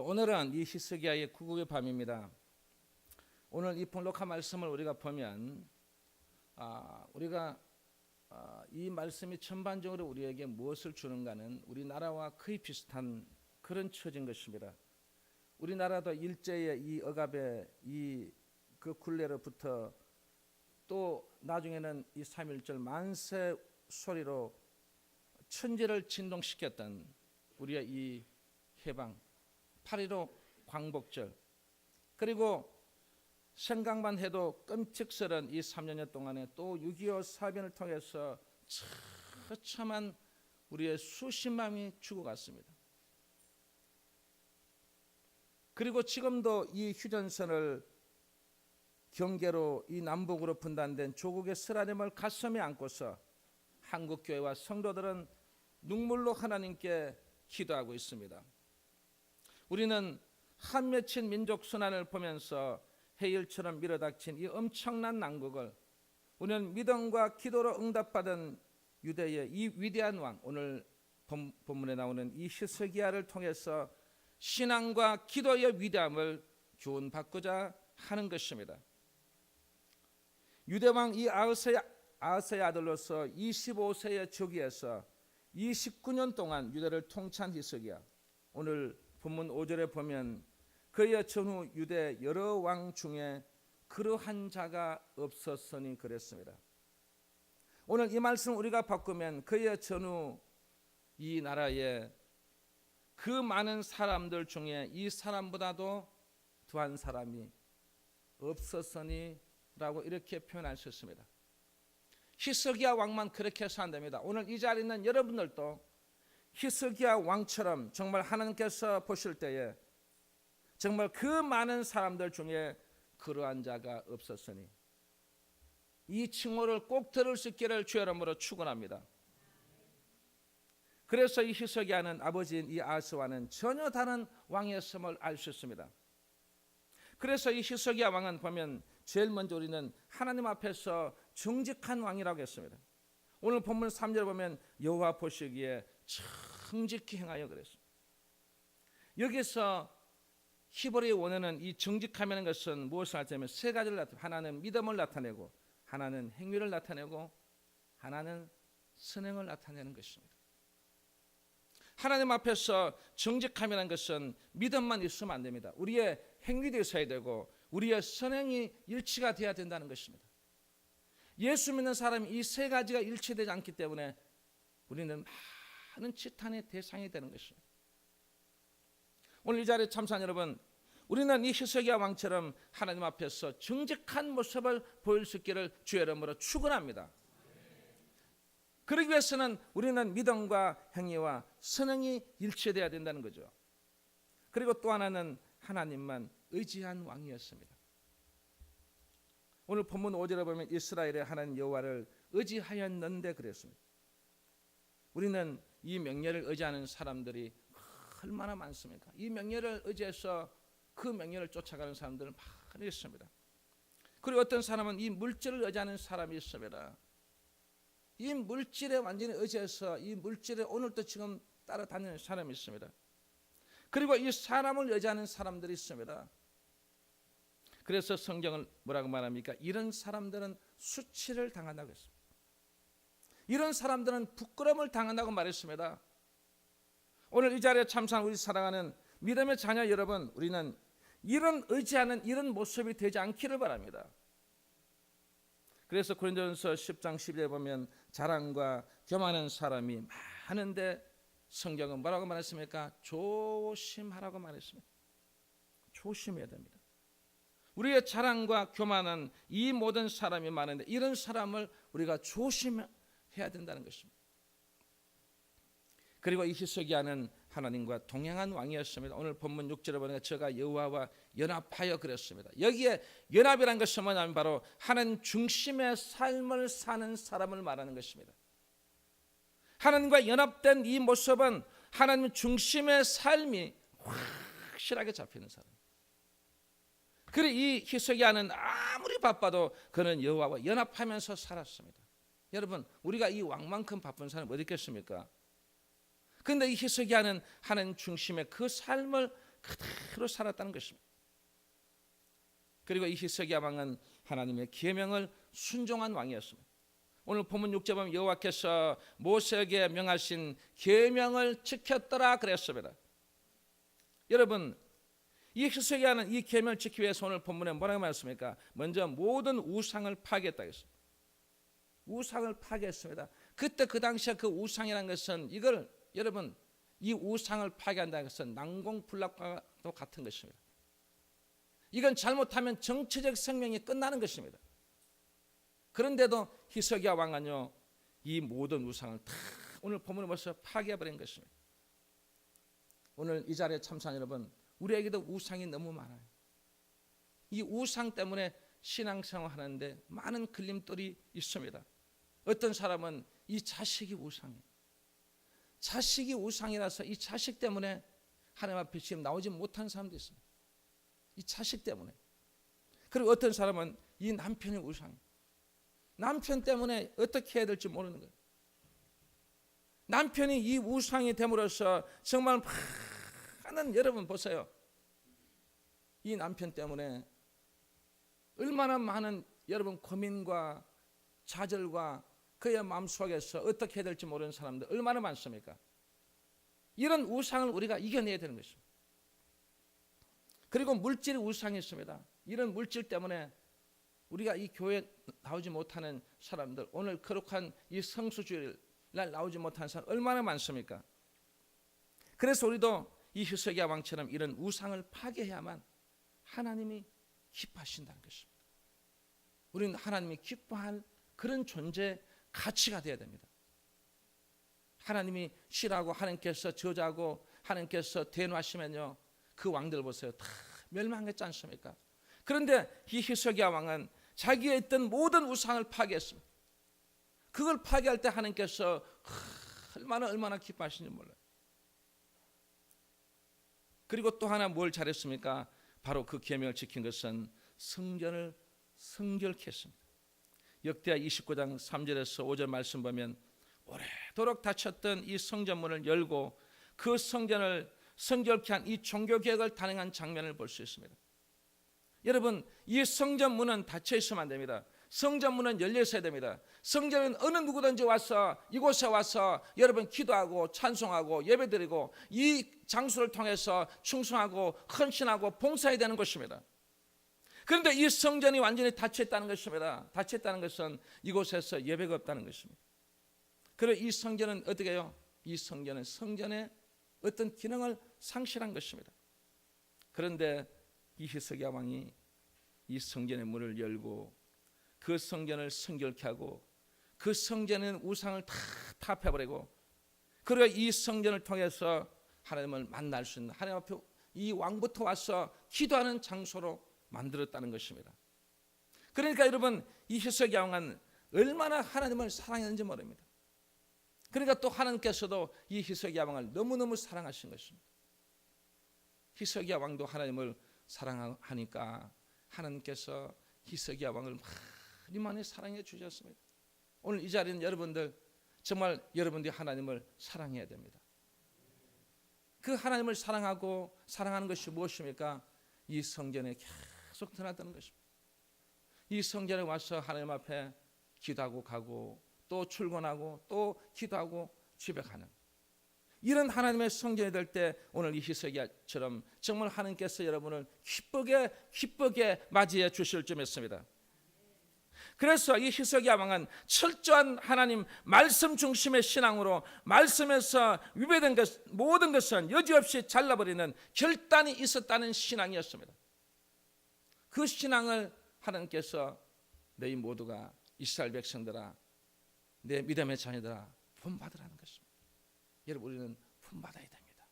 오늘은 이 히스기야의 구국의 밤입니다. 오늘 이 본록한 말씀을 우리가 보면 우리가 이 말씀이 전반적으로 우리에게 무엇을 주는가는 우리나라와 거의 비슷한 그런 처지인 것입니다. 우리나라도 일제의 이 억압의 그 굴레로부터 또 나중에는 이 3.1절 만세 소리로 천지를 진동시켰던 우리의 이 해방, 8.15 광복절, 그리고 생각만 해도 끔찍스러운 이 3년여 동안에 또 6.25 사변을 통해서 처참한 우리의 수십만이 죽어갔습니다. 그리고 지금도 이 휴전선을 경계로 이 남북으로 분단된 조국의 쓰라림을 가슴에 안고서 한국교회와 성도들은 눈물로 하나님께 기도하고 있습니다. 우리는 한 맺힌 민족 순환을 보면서 해일처럼 밀어닥친 이 엄청난 난국을 우리는 믿음과 기도로 응답받은 유대의 이 위대한 왕, 오늘 본문에 나오는 이 히스기야를 통해서 신앙과 기도의 위대함을 교훈받고자 하는 것입니다. 유대왕 이 아하스의 아들로서 25세의 즉위에서 29년 동안 유대를 통치한 히스기야, 오늘 본문 5절에 보면 그의 전후 유대 여러 왕 중에 그러한 자가 없었으니 그랬습니다. 오늘 이 말씀 우리가 바꾸면 그의 전후 이 나라에 그 많은 사람들 중에 이 사람보다도 더한 사람이 없었으니 라고 이렇게 표현할 수 있습니다. 히스기야 왕만 그렇게 해서 안 됩니다. 오늘 이 자리에 있는 여러분들도 히스기야 왕처럼 정말 하나님께서 보실 때에 정말 그 많은 사람들 중에 그러한 자가 없었으니 이 칭호를 꼭 들을 수 있기를 주의 이름으로 축원합니다. 그래서 이 히스기야는 아버지인 이 아하스와는 전혀 다른 왕이었음을 알 수 있습니다. 그래서 이 히스기야 왕은 보면 제일 먼저 우리는 하나님 앞에서 정직한 왕이라고 했습니다. 오늘 본문 3절에 보면 여호와 보시기에 정직히 행하여 그랬습니다. 여기서 히브리의 원어는 이 정직함이라는 것은 무엇을 나타내면 세 가지를 나타내고, 하나는 믿음을 나타내고, 하나는 행위를 나타내고, 하나는 선행을 나타내는 것입니다. 하나님 앞에서 정직함이라는 것은 믿음만 있으면 안 됩니다. 우리의 행위도 있어야 되고 우리의 선행이 일치가 되어야 된다는 것입니다. 예수 믿는 사람이 이 세 가지가 일치되지 않기 때문에 우리는 많은 지탄의 대상이 되는 것입니다. 오늘 이 자리에 참석한 여러분, 우리는 이 히스기야 왕처럼 하나님 앞에서 정직한 모습을 보일 수 있기를 주의 이름으로 축원합니다. 그러기 위해서는 우리는 믿음과 행위와 선행이 일치되어야 된다는 거죠. 그리고 또 하나는 하나님만 의지한 왕이었습니다. 오늘 본문 5절에 보면 이스라엘의 하나님 여호와를 의지하였는데 그랬습니다. 우리는 이 명예를 의지하는 사람들이 얼마나 많습니까? 이 명예를 의지해서 그 명예를 쫓아가는 사람들은 많이 있습니다. 그리고 어떤 사람은 이 물질을 의지하는 사람이 있습니다. 이 물질에 완전히 의지해서 이 물질에 오늘도 지금 따라다니는 사람이 있습니다. 그리고 이 사람을 의지하는 사람들이 있습니다. 그래서 성경은 뭐라고 말합니까? 이런 사람들은 수치를 당한다고 했습니다. 이런 사람들은 부끄러움을 당한다고 말했습니다. 오늘 이 자리에 참석한 우리 사랑하는 믿음의 자녀 여러분, 우리는 이런 의지하는 이런 모습이 되지 않기를 바랍니다. 그래서 고린도전서 10장 12절에 보면 자랑과 교만한 사람이 많은데 성경은 뭐라고 말했습니까? 조심하라고 말했습니다. 조심해야 됩니다. 우리의 자랑과 교만은 이 모든 사람이 많은데 이런 사람을 우리가 조심해야 된다는 것입니다. 그리고 이 히스기야는 하나님과 동행한 왕이었습니다. 오늘 본문 6절에 보니까 저가 여호와와 연합하여 그랬습니다. 여기에 연합이라는 것은 뭐냐면 바로 하나님 중심의 삶을 사는 사람을 말하는 것입니다. 하나님과 연합된 이 모습은 하나님 중심의 삶이 확실하게 잡히는 사람. 그래 이 히스기야는 아무리 바빠도 그는 여호와와 연합하면서 살았습니다. 여러분, 우리가 이 왕만큼 바쁜 사람이 어디 있겠습니까? 그런데 이 히스기야는 하나님 중심의 그 삶을 그대로 살았다는 것입니다. 그리고 이 히스기야 왕은 하나님의 계명을 순종한 왕이었습니다. 오늘 본문 6절 보면 여호와께서 모세에게 명하신 계명을 지켰더라 그랬습니다. 여러분, 이 히스기야는 이 계명을 지키기 위해서 오늘 본문에 뭐라고 말했습니까? 먼저 모든 우상을 파괴했다 했습니다. 우상을 파괴했습니다. 그때 그 당시에 그 우상이라는 것은 이걸 여러분 이 우상을 파괴한다는 것은 난공불락과도 같은 것입니다. 이건 잘못하면 정치적 생명이 끝나는 것입니다. 그런데도 히스기야 왕은요 이 모든 우상을 다 오늘 본문에 벌써 파괴해버린 것입니다. 오늘 이 자리에 참석한 여러분, 우리에게도 우상이 너무 많아요. 이 우상 때문에 신앙생활 하는데 많은 걸림돌이 있습니다. 어떤 사람은 이 자식이 우상이에요. 자식이 우상이라서 이 자식 때문에 하나님 앞에 지금 나오지 못한 사람도 있습니다. 이 자식 때문에. 그리고 어떤 사람은 이 남편이 우상이에요. 남편 때문에 어떻게 해야 될지 모르는 거예요. 남편이 이 우상이 됨으로써 정말 많은, 여러분 보세요. 이 남편 때문에 얼마나 많은 여러분 고민과 좌절과 그의 마음속에서 어떻게 해야 될지 모르는 사람들 얼마나 많습니까? 이런 우상을 우리가 이겨내야 되는 것입니다. 그리고 물질이 우상이 있습니다. 이런 물질 때문에 우리가 이 교회에 나오지 못하는 사람들, 오늘 거룩한 이 성수주일 날 나오지 못하는 사람 얼마나 많습니까? 그래서 우리도 이 히스기야 왕처럼 이런 우상을 파괴해야만 하나님이 기뻐하신다는 것입니다. 우리는 하나님이 기뻐할 그런 존재 가치가 되어야 됩니다. 하나님이 싫어하고 하나님께서 저주하고 하나님께서 대노하시면요 그 왕들 보세요. 다 멸망했지 않습니까? 그런데 이 히스기야 왕은 자기의 있던 모든 우상을 파괴했습니다. 그걸 파괴할 때 하나님께서 얼마나 기뻐하시는지 몰라요. 그리고 또 하나 뭘 잘했습니까? 바로 그 계명을 지킨 것은 성전을 성결케 했습니다. 역대하 29장 3절에서 5절 말씀 보면 오래도록 닫혔던 이 성전문을 열고 그 성전을 성결케 한 이 종교개혁을 단행한 장면을 볼 수 있습니다. 여러분, 이 성전문은 닫혀 있으면 안 됩니다. 성전문은 열려 있어야 됩니다. 성전은 어느 누구든지 와서 이곳에 와서 여러분 기도하고 찬송하고 예배드리고 이 장소를 통해서 충성하고 헌신하고 봉사해야 되는 것입니다. 그런데 이 성전이 완전히 닫혀 있다는 것입니다. 닫혀 있다는 것은 이곳에서 예배가 없다는 것입니다. 그리고 이 성전은 어떻게 해요? 이 성전은 성전의 어떤 기능을 상실한 것입니다. 그런데 이 히스기야 왕이 이 성전의 문을 열고 그 성전을 성결케 하고 그 성전의 우상을 다 타파해버리고 그리고 이 성전을 통해서 하나님을 만날 수 있는 하나님 앞에 이 왕부터 와서 기도하는 장소로 만들었다는 것입니다. 그러니까 여러분 이 히스기야 왕은 얼마나 하나님을 사랑했는지 모릅니다. 그러니까 또 하나님께서도 이 히스기야 왕을 너무너무 사랑하신 것입니다. 히스기야 왕도 하나님을 사랑하니까 하나님께서 히스기야 왕을 많이 사랑해 주셨습니다. 오늘 이 자리는 여러분들 정말 여러분들이 하나님을 사랑해야 됩니다. 그 하나님을 사랑하고 사랑하는 것이 무엇입니까? 이 성전에 계속 드나드는 것입니다. 이 성전에 와서 하나님 앞에 기도하고 가고 또 출근하고 또 기도하고 집에 가는 이런 하나님의 성전이 될 때 오늘 이 히스기야처럼 정말 하나님께서 여러분을 기쁘게 맞이해 주실 줄 믿습니다. 그래서 이 히스기야 왕은 철저한 하나님 말씀 중심의 신앙으로 말씀에서 위배된 것 모든 것은 여지없이 잘라버리는 결단이 있었다는 신앙이었습니다. 그 신앙을 하나님께서 너희 모두가 이스라엘 백성들아 내 믿음의 자녀들아 본받으라는 것입니다. 여러분 우리는 본받아야 됩니다.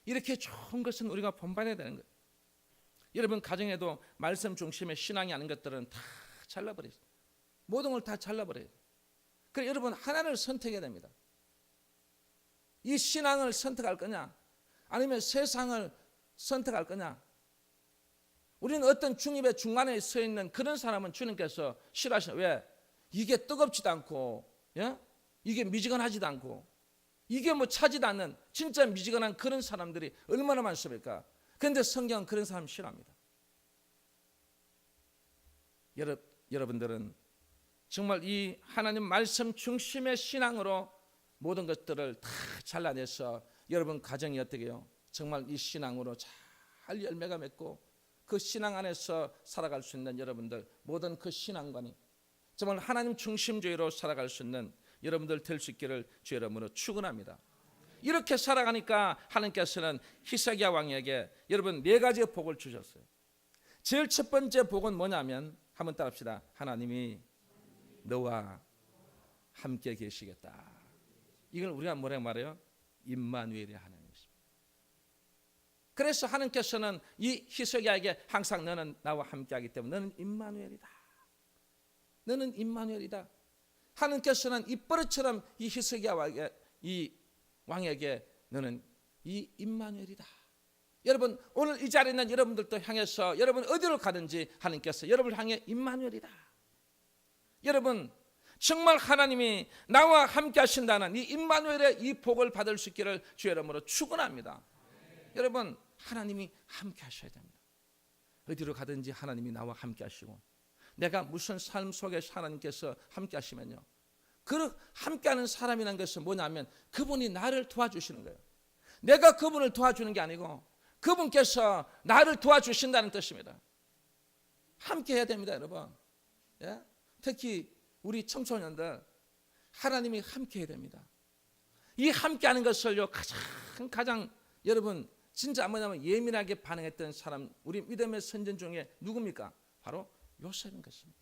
이렇게 좋은 것은 우리가 본받아야 되는 거예요. 여러분 가정에도 말씀 중심의 신앙이 아닌 것들은 다 잘라버려요. 모든 걸 다 잘라버려요. 그래서 여러분 하나를 선택해야 됩니다. 이 신앙을 선택할 거냐 아니면 세상을 선택할 거냐. 우리는 어떤 중립의 중간에 서 있는 그런 사람은 주님께서 싫어하시는 왜? 이게 뜨겁지도 않고 이게 미지근하지도 않고 이게 뭐 차지도 않는 진짜 미지근한 그런 사람들이 얼마나 많습니까? 그런데 성경은 그런 사람 싫어합니다. 여러분들은 정말 이 하나님 말씀 중심의 신앙으로 모든 것들을 다 잘라내서 여러분 가정이 어떻게 해요? 정말 이 신앙으로 잘 열매가 맺고 그 신앙 안에서 살아갈 수 있는 여러분들, 모든 그 신앙관이 정말 하나님 중심주의로 살아갈 수 있는 여러분들 될 수 있기를 주 이름으로 축원합니다. 이렇게 살아가니까 하나님께서는 히스기야 왕에게 여러분 4가지의 복을 주셨어요. 제일 첫 번째 복은 뭐냐면 한번 따라합시다. 하나님이 너와 함께 계시겠다. 이걸 우리가 뭐라고 말해요? 임마누엘의 하나님이십니다. 그래서 하나님께서는 이 히스기야에게 항상 너는 나와 함께하기 때문에 너는 임마누엘이다. 너는 임마누엘이다. 하나님께서는 이 버릇처럼 이 히스기야 이 왕에게 너는 이 임마누엘이다. 여러분 오늘 이 자리에 있는 여러분들도 향해서 여러분 어디로 가든지 하나님께서 여러분을 향해 임마누엘이다. 여러분 정말 하나님이 나와 함께 하신다는 이 임마누엘의 이 복을 받을 수 있기를 주의 이름으로 축원합니다. 여러분 하나님이 함께 하셔야 됩니다. 어디로 가든지 하나님이 나와 함께 하시고 내가 무슨 삶 속에서 하나님께서 함께 하시면요, 그 함께하는 사람이라는 것은 뭐냐면 그분이 나를 도와주시는 거예요. 내가 그분을 도와주는 게 아니고 그분께서 나를 도와주신다는 뜻입니다. 함께 해야 됩니다, 여러분. 예? 특히 우리 청소년들 하나님이 함께 해야 됩니다. 이 함께하는 것을요 가장 여러분 진짜 뭐냐면 예민하게 반응했던 사람, 우리 믿음의 선진 중에 누굽니까? 바로 요셉인 것입니다.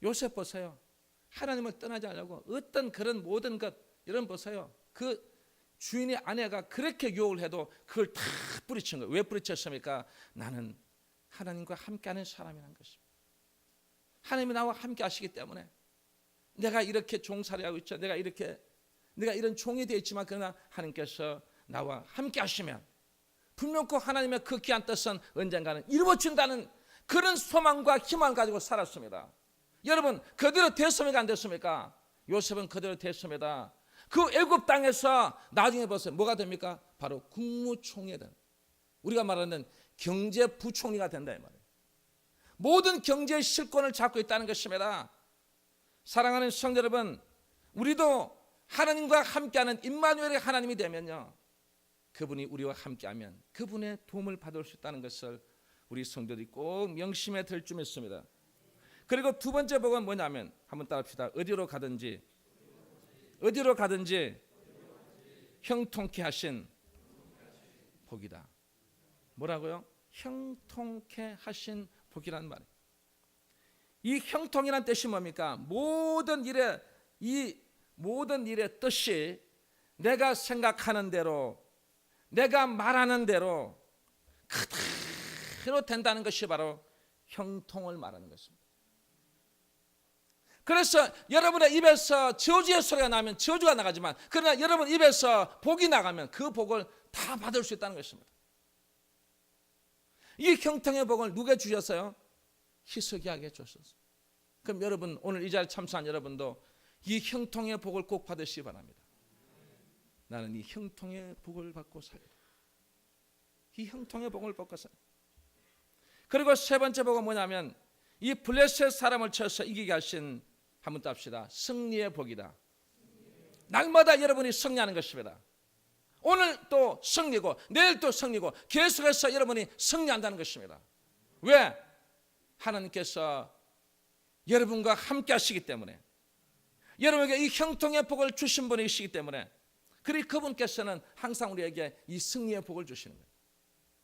요셉 보세요. 하나님을 떠나지 않으려고 어떤 그런 모든 것 이런 보세요. 그 주인의 아내가 그렇게 유혹을 해도 그걸 다 뿌리친 거예요. 왜 뿌리쳤습니까? 나는 하나님과 함께하는 사람이라는 것입니다. 하나님이 나와 함께 하시기 때문에 내가 이렇게 종살이 하고 있죠. 내가 이런 종이 되어 있지만 그러나 하나님께서 나와 함께 하시면 분명코 하나님의 그 귀한 뜻은 언젠가는 이루어진다는 그런 소망과 희망을 가지고 살았습니다. 여러분 그대로 됐습니까? 안 됐습니까? 요셉은 그대로 됐습니다. 그 애굽 땅에서 나중에 보세요. 뭐가 됩니까? 바로 국무총리가 됩니다. 우리가 말하는 경제부총리가 된다 이 말이에요. 모든 경제의 실권을 잡고 있다는 것입니다. 사랑하는 성도 여러분, 우리도 하나님과 함께하는 임마누엘의 하나님이 되면요, 그분이 우리와 함께하면 그분의 도움을 받을 수 있다는 것을 우리 성도들이 꼭 명심해 될 줄 믿습니다. 그리고 두 번째 복은 뭐냐면 한번 따라합시다. 어디로 가든지 형통케 하신 복이다. 뭐라고요? 형통케 하신 복이라는 말이에요. 이 형통이란 뜻이 뭡니까? 모든 일의 뜻이 내가 생각하는 대로, 내가 말하는 대로 그대로 된다는 것이 바로 형통을 말하는 것입니다. 그래서 여러분의 입에서 저주의 소리가 나면 저주가 나가지만 그러나 여러분 입에서 복이 나가면 그 복을 다 받을 수 있다는 것입니다. 이 형통의 복을 누가 주셨어요? 히스기야에게 주셨어요. 그럼 여러분 오늘 이 자리에 참석한 여러분도 이 형통의 복을 꼭 받으시기 바랍니다. 나는 이 형통의 복을 받고 살리라. 이 형통의 복을 받고 살리라. 그리고 세 번째 복은 뭐냐면 이 블레셋 사람을 쳐서 이기게 하신, 한번 답시다. 승리의 복이다. 날마다 여러분이 승리하는 것입니다. 오늘 또 승리고 내일 또 승리고 계속해서 여러분이 승리한다는 것입니다. 왜? 하나님께서 여러분과 함께 하시기 때문에, 여러분에게 이 형통의 복을 주신 분이시기 때문에, 그리고 그분께서는 항상 우리에게 이 승리의 복을 주시는 거예요.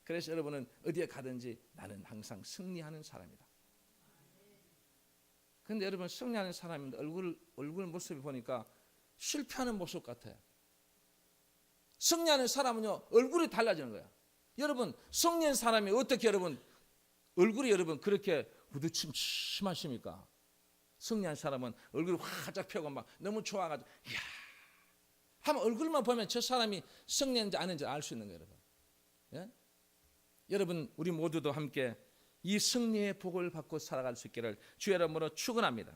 그래서 여러분은 어디에 가든지 나는 항상 승리하는 사람이다. 그런데 여러분 승리하는 사람인데 얼굴 모습이 보니까 실패하는 모습 같아요. 승리하는 사람은요 얼굴이 달라지는 거야. 여러분 승리한 사람이 어떻게 여러분 얼굴이 여러분 그렇게 우두침침하십니까? 승리한 사람은 얼굴이 활짝 펴고 막 너무 좋아가지고 이야 하면 얼굴만 보면 저 사람이 승리한지 아닌지 알 수 있는 거예요. 여러분. 예? 여러분 우리 모두도 함께 이 승리의 복을 받고 살아갈 수 있기를 주의 이름으로 축원합니다.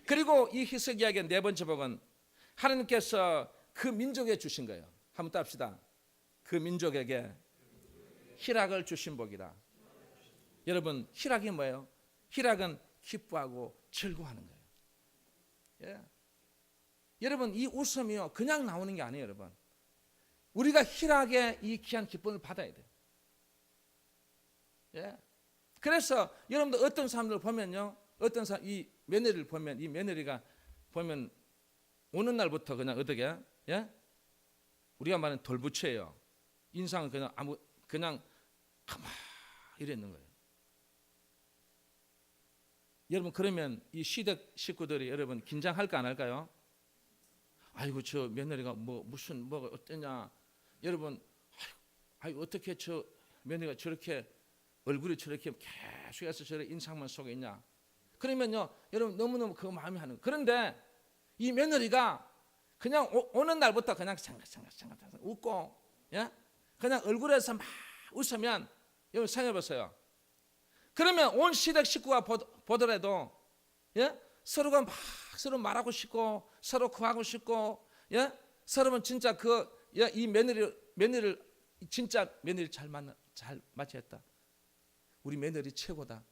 그리고 이 히스기야에게 네 번째 복은 하나님께서 그 민족에 주신 거예요. 한번 따합시다. 그 민족에게 희락을 주신 복이라. 여러분, 희락이 뭐예요? 희락은 기뻐하고 즐거워하는 거예요. 예. 여러분, 이 웃음이요 그냥 나오는 게 아니에요. 여러분, 우리가 희락의 이 귀한 기쁨을 받아야 돼요. 예. 그래서 여러분들 어떤 사람들 보면요, 어떤 사람 이 며느리를 보면, 이 며느리가 보면 오는 날부터 그냥 어떻게, 예? 우리가 말하는 돌부처예요. 인상은 그냥 가만히 이랬는 거예요. 여러분, 그러면 이 시댁 식구들이 여러분 긴장할까 안 할까요? 아이고, 저 며느리가 무슨 어떠냐. 여러분, 아이고 어떻게 저 며느리가 저렇게 얼굴이 저렇게 계속해서 저렇게 인상만 속에 있냐. 그러면요, 여러분 너무너무 그 마음이 하는 거예요. 그런데 이 며느리가 그냥 오는 날부터 그냥 생각생각 웃고, 예? 그냥 얼굴에서 막 웃으면, 여러분 생각해 보세요. 그러면 온 시댁 식구가 보더라도, 예? 서로가 막 서로 말하고 싶고 서로 구하고 싶고, 예? 서로는 진짜 이 며느리를 진짜 며느리 잘 맞이했다. 우리 며느리 최고다.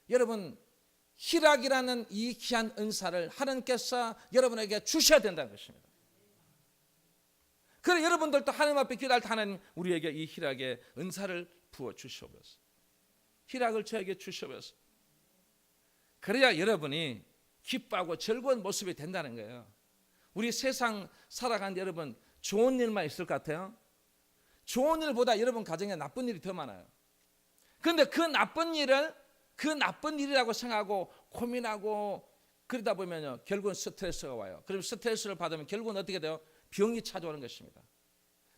여러분, 희락이라는 이 귀한 은사를 하나님께서 여러분에게 주셔야 된다는 것입니다. 그래, 여러분들도 하나님 앞에 기도할 때 하나님 우리에게 이 희락의 은사를 부어 주시옵소서. 희락을 저에게 주시옵소서. 그래야 여러분이 기뻐하고 즐거운 모습이 된다는 거예요. 우리 세상 살아가는데 여러분 좋은 일만 있을 것 같아요? 좋은 일보다 여러분 가정에 나쁜 일이 더 많아요. 그런데 그 나쁜 일이라고 생각하고 고민하고 그러다 보면요, 결국은 스트레스가 와요. 그럼 스트레스를 받으면 결국은 어떻게 돼요? 병이 찾아오는 것입니다.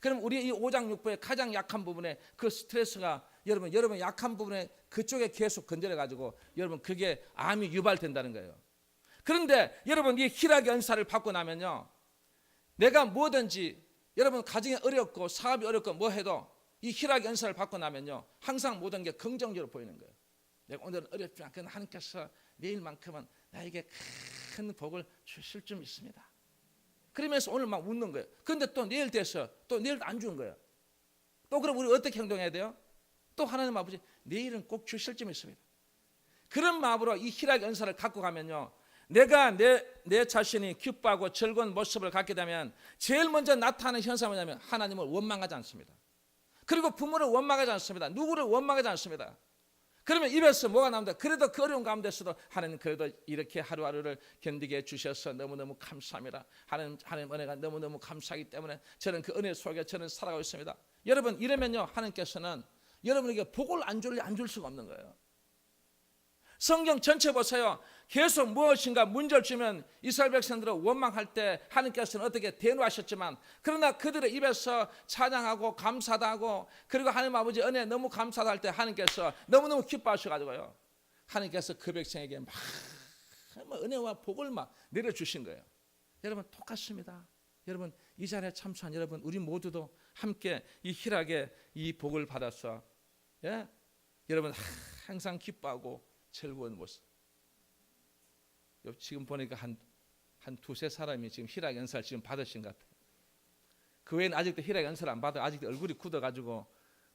그럼 우리 이 5장 6부의 가장 약한 부분에 그 스트레스가 여러분 약한 부분에 그쪽에 계속 건드려 가지고 여러분 그게 암이 유발된다는 거예요. 그런데 여러분 이 희락의 은사를 받고 나면요, 내가 뭐든지 여러분 가정이 어렵고 사업이 어렵고 뭐 해도 이 희락의 은사를 받고 나면요, 항상 모든 게 긍정적으로 보이는 거예요. 내가 오늘은 어렵지만 그러나 하나님께서 내일만큼은 나에게 큰 복을 주실 줄 믿습니다. 그러면서 오늘 막 웃는 거예요. 그런데 또 내일 돼서 또 내일도 안 주는 거예요. 또 그럼 우리 어떻게 행동해야 돼요? 또 하나님 아버지 내일은 꼭 주실 줄 믿습니다. 그런 마음으로 이 희락의 은사를 갖고 가면요, 내가 내 자신이 기뻐하고 즐거운 모습을 갖게 되면 제일 먼저 나타나는 현상은 뭐냐면 하나님을 원망하지 않습니다. 그리고 부모를 원망하지 않습니다. 누구를 원망하지 않습니다. 그러면 입에서 뭐가 나옵니다. 그래도 그 어려운 가운데서도 하나님 그래도 이렇게 하루하루를 견디게 해주셔서 너무너무 감사합니다. 하나님 은혜가 너무너무 감사하기 때문에 저는 그 은혜 속에 저는 살아가고 있습니다. 여러분 이러면요, 하나님께서는 여러분에게 복을 안 줄 수가 없는 거예요. 성경 전체 보세요. 계속 무엇인가 문제를 주면 이스라엘 백성들을 원망할 때 하나님께서는 어떻게 대노하셨지만, 그러나 그들의 입에서 찬양하고 감사다 하고 그리고 하나님 아버지 은혜 너무 감사다 할 때 하나님께서 너무너무 기뻐하셔가지고요, 하나님께서 그 백성에게 막 은혜와 복을 막 내려주신 거예요. 여러분 똑같습니다. 여러분 이 자리에 참석한 여러분 우리 모두도 함께 이 희락의 이 복을 받아서, 예? 여러분 항상 기뻐하고 즐거운 모습. 지금 보니까 한 두세 사람이 지금 희락 연사를 지금 받으신 것 같아요. 그 외에는 아직도 희락 연사를 안 받아요. 아직도 얼굴이 굳어가지고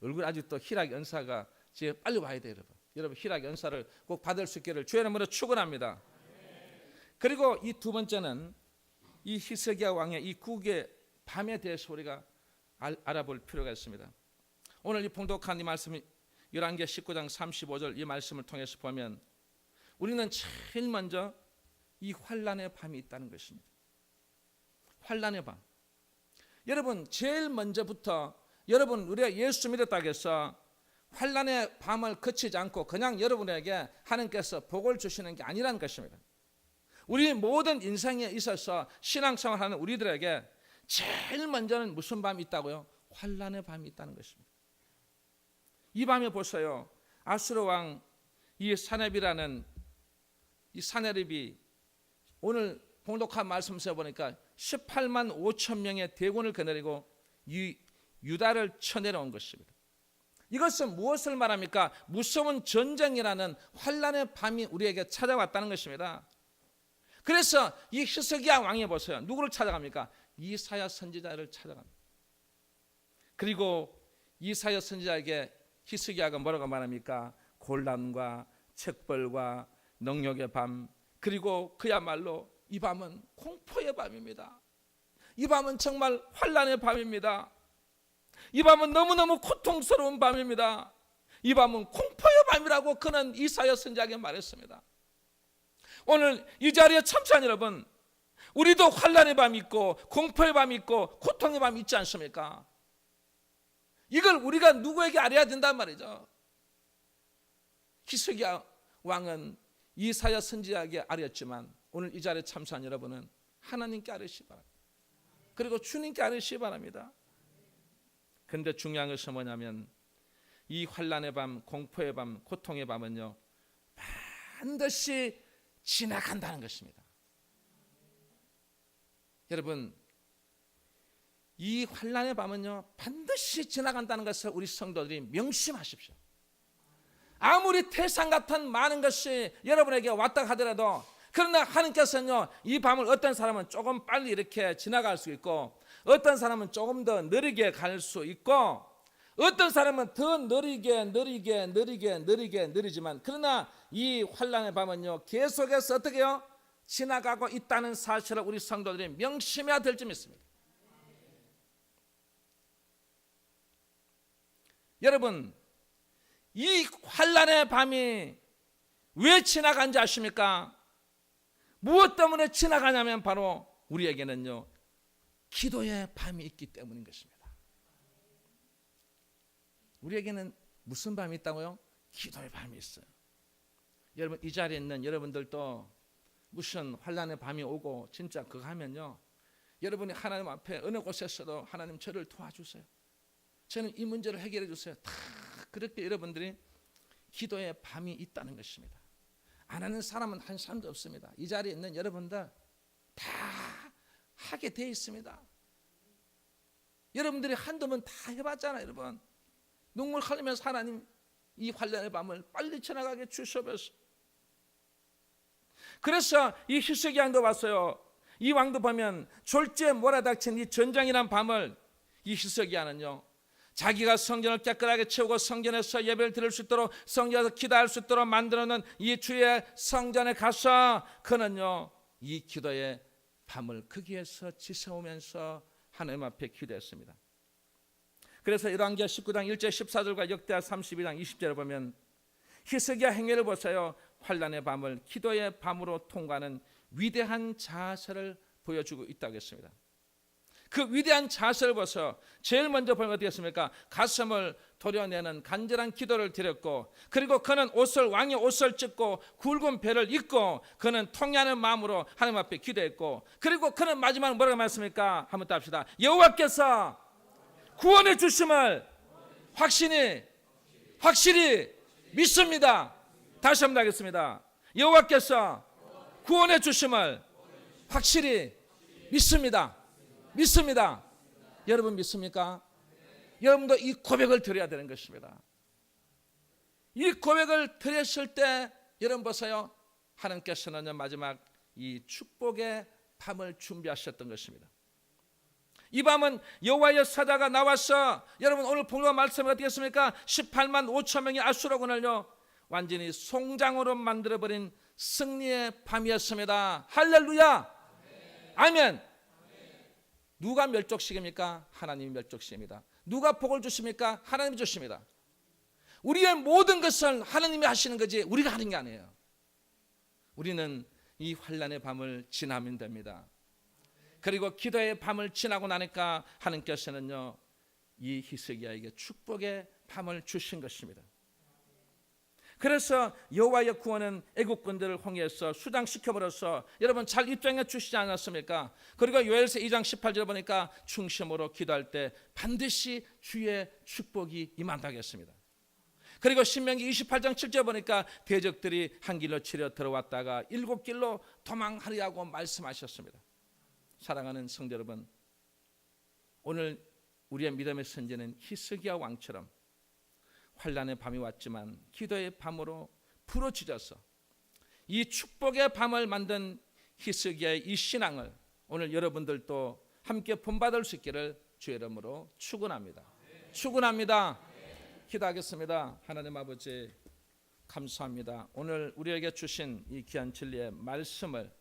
얼굴 아직도 희락 연사가 지금 빨리 와야 돼요, 여러분. 여러분 희락 연사를 꼭 받을 수 있기를 주의 이름으로 축원합니다. 그리고 이 두 번째는 이 히스기야 왕의 이 국의 밤에 대해서 우리가 알아볼 필요가 있습니다. 오늘 이 봉독한 이 말씀이 열왕기하 19장 35절 이 말씀을 통해서 보면 우리는 제일 먼저 이 환난의 밤이 있다는 것입니다. 환난의 밤. 여러분 제일 먼저부터 여러분 우리가 예수 믿었다고 해서 환난의 밤을 거치지 않고 그냥 여러분에게 하나님께서 복을 주시는 게 아니라는 것입니다. 우리 모든 인생에 있어서 신앙생활하는 우리들에게 제일 먼저는 무슨 밤이 있다고요? 환난의 밤이 있다는 것입니다. 이 밤에 보세요. 아수르 왕 이 사네비라는 이 사네립이 오늘 봉독한 말씀에서 보니까 18만 5천 명의 대군을 거느리고 유다를 쳐내려온 것입니다. 이것은 무엇을 말합니까? 무서운 전쟁이라는 환난의 밤이 우리에게 찾아왔다는 것입니다. 그래서 이 히스기야 왕이 보세요. 누구를 찾아갑니까? 이사야 선지자를 찾아갑니다. 그리고 이사야 선지자에게 히스기야가 뭐라고 말합니까? 곤란과 책벌과 능력의 밤, 그리고 그야말로 이 밤은 공포의 밤입니다. 이 밤은 정말 환난의 밤입니다. 이 밤은 너무너무 고통스러운 밤입니다. 이 밤은 공포의 밤이라고 그는 이사야 선지자에게 말했습니다. 오늘 이 자리에 참여한 여러분, 우리도 환난의 밤이 있고 공포의 밤이 있고 고통의 밤이 있지 않습니까? 이걸 우리가 누구에게 알아야 된단 말이죠. 히스기야 왕은 이사야 선지자에게 알렸지만 오늘 이 자리에 참여한 여러분은 하나님께 알으시기 바랍니다. 그리고 주님께 알으시기 바랍니다. 그런데 중요한 것은 뭐냐면 이 환난의 밤, 공포의 밤, 고통의 밤은요 반드시 지나간다는 것입니다. 여러분, 이 환난의 밤은요 반드시 지나간다는 것을 우리 성도들이 명심하십시오. 아무리 태산 같은 많은 것이 여러분에게 왔다 하더라도, 그러나 하나님께서는요 이 밤을 어떤 사람은 조금 빨리 이렇게 지나갈 수 있고, 어떤 사람은 조금 더 느리게 갈 수 있고, 어떤 사람은 더 느리지만, 그러나 이 환난의 밤은요 계속해서 어떻게 해요? 지나가고 있다는 사실을 우리 성도들이 명심해야 될 점이 있습니다. 여러분, 이 환난의 밤이 왜 지나간지 아십니까? 무엇 때문에 지나가냐면 바로 우리에게는요 기도의 밤이 있기 때문인 것입니다. 우리에게는 무슨 밤이 있다고요? 기도의 밤이 있어요. 여러분, 이 자리에 있는 여러분들도 무슨 환난의 밤이 오고 진짜 그거 하면요 여러분이 하나님 앞에 어느 곳에서도 하나님 저를 도와주세요, 저는 이 문제를 해결해 주세요, 다 그렇게 여러분들이 기도의 밤이 있다는 것입니다. 안 하는 사람은 한 사람도 없습니다. 이 자리에 있는 여러분들 다 하게 돼 있습니다. 여러분들이 한두 번 다 해봤잖아요. 여러분, 눈물 흘리면서 하나님 이 환난의 밤을 빨리 지나가게 주셔서. 그래서 이 히스기 왕도 봤어요. 이 왕도 보면 졸지에 몰아닥친 이 전쟁이란 밤을 이 히스기야는요 자기가 성전을 깨끗하게 채우고 성전에서 예배를 드릴 수 있도록, 성전에서 기도할 수 있도록 만들어놓은 이 주의 성전에 가서 그는요 이 기도의 밤을 거기에서 지새우면서 하나님 앞에 기도했습니다. 그래서 열왕기하 19장 1절 14절과 역대하 32장 20절을 보면 히스기야 행위를 보세요. 환난의 밤을 기도의 밤으로 통과하는 위대한 자세를 보여주고 있다고 했습니다. 그 위대한 자세를 보서 제일 먼저 보면 어떻게 했습니까? 가슴을 도려내는 간절한 기도를 드렸고, 그리고 그는 왕의 옷을 찢고 굵은 배를 입고 그는 통회하는 마음으로 하나님 앞에 기도했고, 그리고 그는 마지막으로 뭐라고 말했습니까? 한번 더 합시다. 여호와께서 구원해 주심을 확실히 믿습니다. 다시 한번 하겠습니다. 여호와께서 구원해 주심을 확실히 믿습니다. 여러분 믿습니까? 여러분도 이 고백을 드려야 되는 것입니다. 이 고백을 드렸을 때 여러분 보세요. 하나님께서는 마지막 이 축복의 밤을 준비하셨던 것입니다. 이 밤은 여호와의 사자가 나와서, 여러분 오늘 본문 말씀이 어떻게 했습니까? 18만 5천 명의 아수라군을요 완전히 송장으로 만들어버린 승리의 밤이었습니다. 할렐루야. 아멘. 누가 멸족시킵니까? 하나님이 멸족시킵니다. 누가 복을 주십니까? 하나님이 주십니다. 우리의 모든 것을 하나님이 하시는 거지 우리가 하는 게 아니에요. 우리는 이 환난의 밤을 지나면 됩니다. 그리고 기도의 밤을 지나고 나니까 하나님께서는요 이 히스기야에게 축복의 밤을 주신 것입니다. 그래서 여호와의 구원은 애국군들을 홍해에서 수장시켜버려서 여러분 잘 입장해 주시지 않았습니까? 그리고 요엘서 2장 18절 보니까 중심으로 기도할 때 반드시 주의 축복이 임한다고 했습니다. 그리고 신명기 28장 7절 보니까 대적들이 한 길로 치려 들어왔다가 7길로 도망하리라고 말씀하셨습니다. 사랑하는 성도 여러분, 오늘 우리의 믿음의 선지는 히스기야 왕처럼 환난의 밤이 왔지만 기도의 밤으로 부러지져서 이 축복의 밤을 만든 히스기야의 이 신앙을 오늘 여러분들도 함께 본받을 수 있기를 주의 이름으로 축원합니다. 축원합니다. 기도하겠습니다. 하나님 아버지 감사합니다. 오늘 우리에게 주신 이 귀한 진리의 말씀을